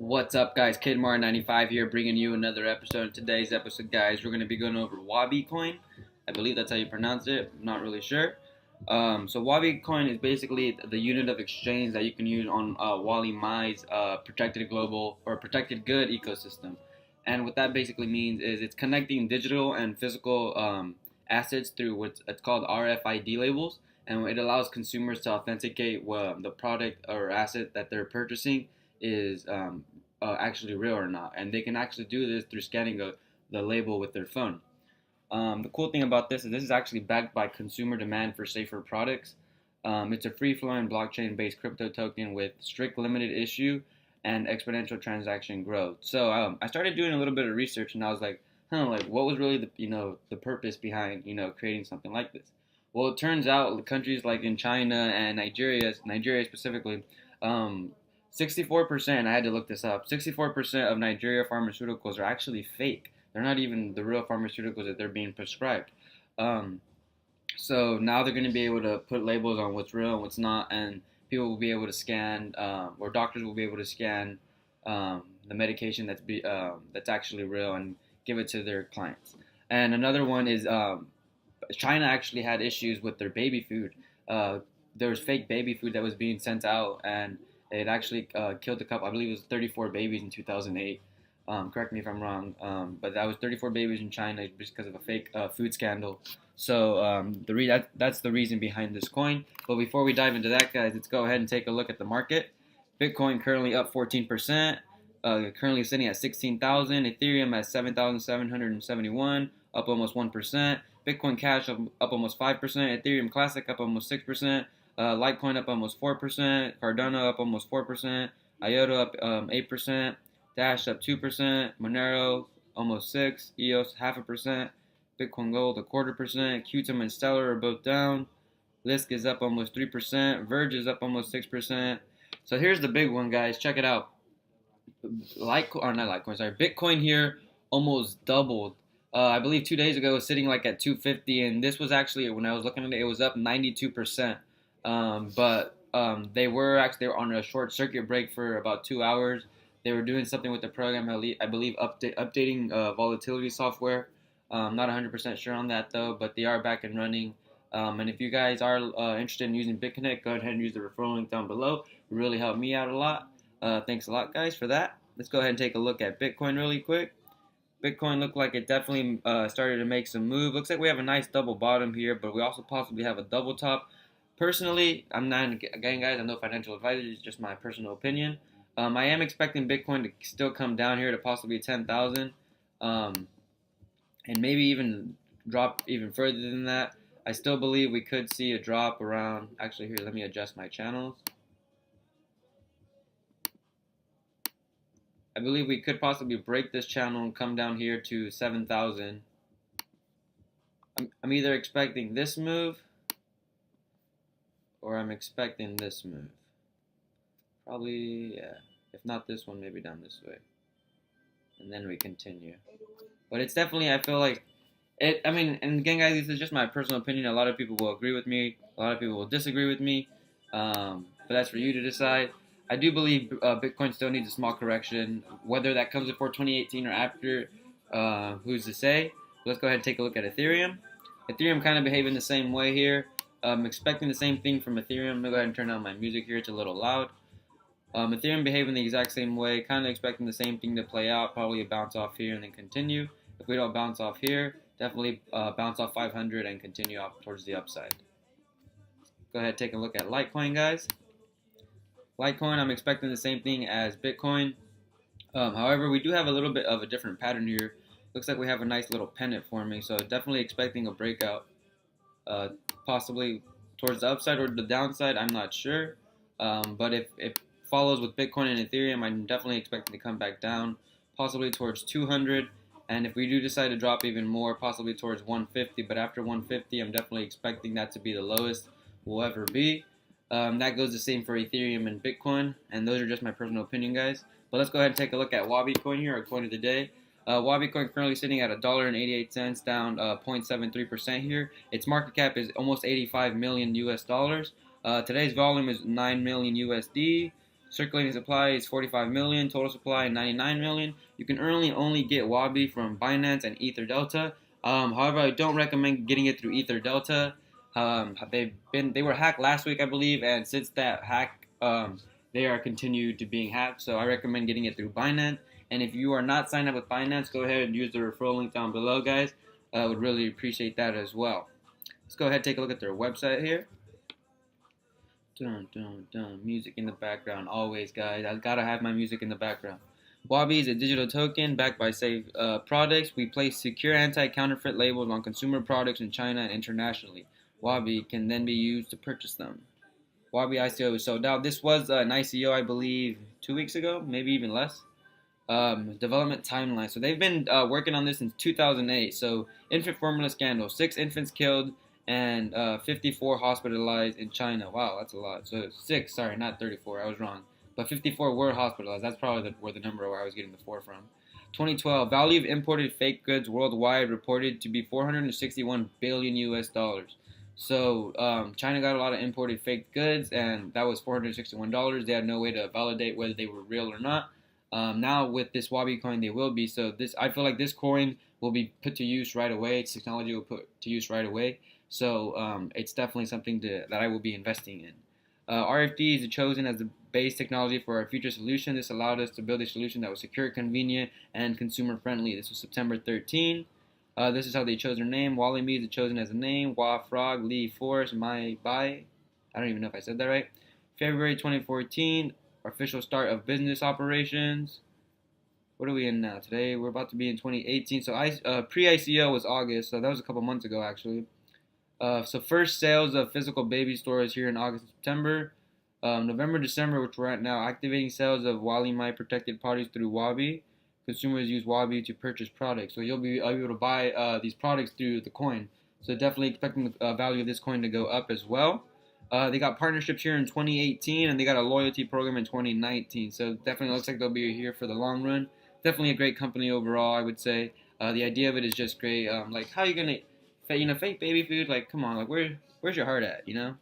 What's up, guys? KidMar95 here, bringing you another episode. Today's episode, guys, we're going to be going over Wabi Coin. I believe that's how you pronounce it. I'm not really sure. So Wabi Coin is basically the unit of exchange that you can use on Wally Mai's protected global or protected good ecosystem. And what that basically means is it's connecting digital and physical assets through what's it's called RFID labels, and it allows consumers to authenticate the product or asset that they're purchasing is actually real or not. And they can actually do this through scanning the label with their phone. The cool thing about this is actually backed by consumer demand for safer products. It's a free-flowing blockchain-based crypto token with strict limited issue and exponential transaction growth. So I started doing a little bit of research, and I was like what was really the purpose behind creating something like this? Well, it turns out countries like in China and Nigeria specifically, 64%. I had to look this up. 64% of Nigeria pharmaceuticals are actually fake. They're not even the real pharmaceuticals that they're being prescribed. Um, so now they're going to be able to put labels on what's real and what's not, and people will be able to scan, or doctors will be able to scan the medication that's actually real and give it to their clients. And another one is China actually had issues with their baby food. There was fake baby food that was being sent out, and it actually killed a couple. I believe it was 34 babies in 2008. Correct me if I'm wrong, but that was 34 babies in China just because of a fake food scandal. So that's the reason behind this coin. But before we dive into that, guys, let's go ahead and take a look at the market. Bitcoin currently up 14%, currently sitting at 16,000. Ethereum at 7,771, up almost 1%. Bitcoin Cash up almost 5%. Ethereum Classic up almost 6%. Litecoin up almost 4%. Cardano up almost 4%. IOTA up 8%. Dash up 2%. Monero almost 6%. EOS 0.5%. Bitcoin Gold 0.25%. Qtum and Stellar are both down. Lisk is up almost 3%. Verge is up almost 6%. So here's the big one, guys. Check it out. Bitcoin here almost doubled. I believe 2 days ago it was sitting like at 250, and this was actually, when I was looking at it, it was up 92%. They were on a short circuit break for about 2 hours. They were doing something with the program, I believe, updating volatility software. Not 100% sure on that though, but they are back and running. And if you guys are interested in using BitConnect, go ahead and use the referral link down below. It really helped me out a lot. Thanks a lot, guys, for that. Let's go ahead and take a look at Bitcoin really quick. Bitcoin looked like it definitely started to make some move. Looks like we have a nice double bottom here, but we also possibly have a double top. Personally, I'm not, again, guys, I'm no financial advisor. It's just my personal opinion. I am expecting Bitcoin to still come down here to possibly 10,000, and maybe even drop even further than that. I still believe we could see a drop around. Actually, here, let me adjust my channels. I believe we could possibly break this channel and come down here to 7,000. I'm either expecting this move or I'm expecting this move. Probably, yeah. If not this one, maybe down this way. And then we continue. But it's definitely, I feel like, and again, guys, this is just my personal opinion. A lot of people will agree with me. A lot of people will disagree with me. But that's for you to decide. I do believe Bitcoin still needs a small correction. Whether that comes before 2018 or after, who's to say? Let's go ahead and take a look at Ethereum. Ethereum kind of behaving the same way here. I'm expecting the same thing from Ethereum. I'm going to go ahead and turn down my music here. It's a little loud. Ethereum behaving the exact same way. Kind of expecting the same thing to play out. Probably a bounce off here and then continue. If we don't bounce off here, definitely bounce off 500 and continue up towards the upside. Go ahead and take a look at Litecoin, guys. Litecoin, I'm expecting the same thing as Bitcoin. However, we do have a little bit of a different pattern here. Looks like we have a nice little pennant forming, so definitely expecting a breakout. Possibly towards the upside or the downside, I'm not sure. But if it follows with Bitcoin and Ethereum, I'm definitely expecting to come back down, possibly towards 200. And if we do decide to drop even more, possibly towards 150. But after 150, I'm definitely expecting that to be the lowest we'll ever be. That goes the same for Ethereum and Bitcoin, and those are just my personal opinion, guys. But let's go ahead and take a look at Wabi Coin here, our coin of the day. Wabi Coin currently sitting at $1.88, down 0.73% here. Its market cap is almost 85 million US dollars. Today's volume is 9 million USD. Circulating supply is 45 million. Total supply 99 million. You can only get Wabi from Binance and Ether Delta. However, I don't recommend getting it through Ether Delta. They were hacked last week, I believe, and since that hack, they are continued to being hacked. So I recommend getting it through Binance. And if you are not signed up with Binance, go ahead and use the referral link down below, guys. I would really appreciate that as well. Let's go ahead and take a look at their website here. Dun, dun, dun. Music in the background, always, guys. I gotta have my music in the background. Wabi is a digital token backed by safe products. We place secure anti-counterfeit labels on consumer products in China and internationally. Wabi can then be used to purchase them. Wabi ICO is sold out. This was an ICO, I believe, 2 weeks ago, maybe even less. Development timeline. So they've been working on this since 2008. So infant formula scandal, 6 infants killed and 54 hospitalized in China. Wow, that's a lot. So 6, sorry, not 34. I was wrong. But 54 were hospitalized. That's probably where the number where I was getting the 4 from. 2012, value of imported fake goods worldwide reported to be 461 billion US dollars. So China got a lot of imported fake goods, and that was $461. They had no way to validate whether they were real or not. Now with this Wabi coin, they will be. So I feel like this coin will be put to use right away. Its technology will put to use right away. So it's definitely something that I will be investing in. RFD is chosen as the base technology for our future solution. This allowed us to build a solution that was secure, convenient, and consumer friendly. This was September 13. This is how they chose their name. Wally is chosen as a name. Wa Frog, Lee Force, Mai Bai. I don't even know if I said that right. February 2014. Official start of business operations. What are we in now? Today we're about to be in 2018. So pre-ICO was August, so that was a couple months ago actually. So first sales of physical baby stores here in August and September. November, December, which we're at now, activating sales of Wally My protected parties through Wabi. Consumers use Wabi to purchase products. So you'll be able to buy these products through the coin. So definitely expecting the value of this coin to go up as well. They got partnerships here in 2018, and they got a loyalty program in 2019. So definitely looks like they'll be here for the long run. Definitely a great company overall, I would say. The idea of it is just great. Like, how are you gonna, fake baby food? Like, come on, like where's your heart at? But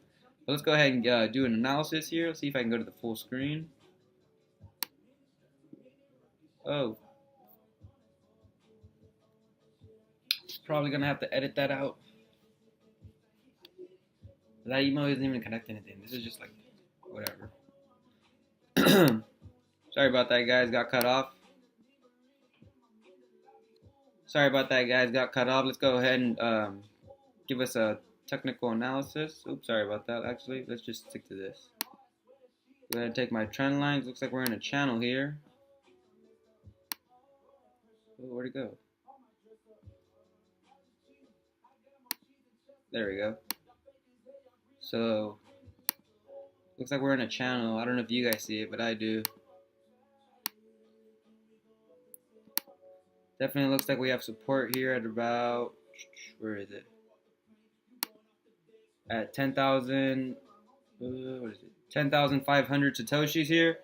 let's go ahead and do an analysis here. Let's see if I can go to the full screen. Oh, probably gonna have to edit that out. That email isn't even connecting anything. This is just like, whatever. Sorry about that, guys. Got cut off. Let's go ahead and give us a technical analysis. Oops, sorry about that. Actually, let's just stick to this. Go ahead and take my trend lines. Looks like we're in a channel here. Oh, where'd it go? There we go. So, looks like we're in a channel. I don't know if you guys see it, but I do. Definitely looks like we have support here at about, where is it? At 10,000, what is it? 10,500 Satoshis here.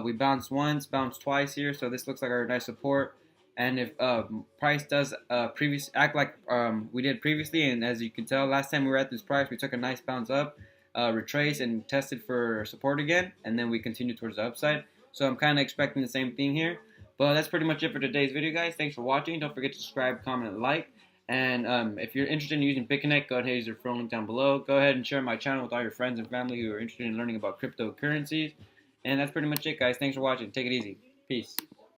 We bounced once, bounced twice here, so this looks like our nice support. And if price does act like we did previously, and as you can tell, last time we were at this price, we took a nice bounce up, retraced and tested for support again, and then we continued towards the upside. So I'm kind of expecting the same thing here. But that's pretty much it for today's video, guys. Thanks for watching. Don't forget to subscribe, comment, and like. And if you're interested in using BitConnect, go ahead and use the referral link down below. Go ahead and share my channel with all your friends and family who are interested in learning about cryptocurrencies. And that's pretty much it, guys. Thanks for watching. Take it easy. Peace.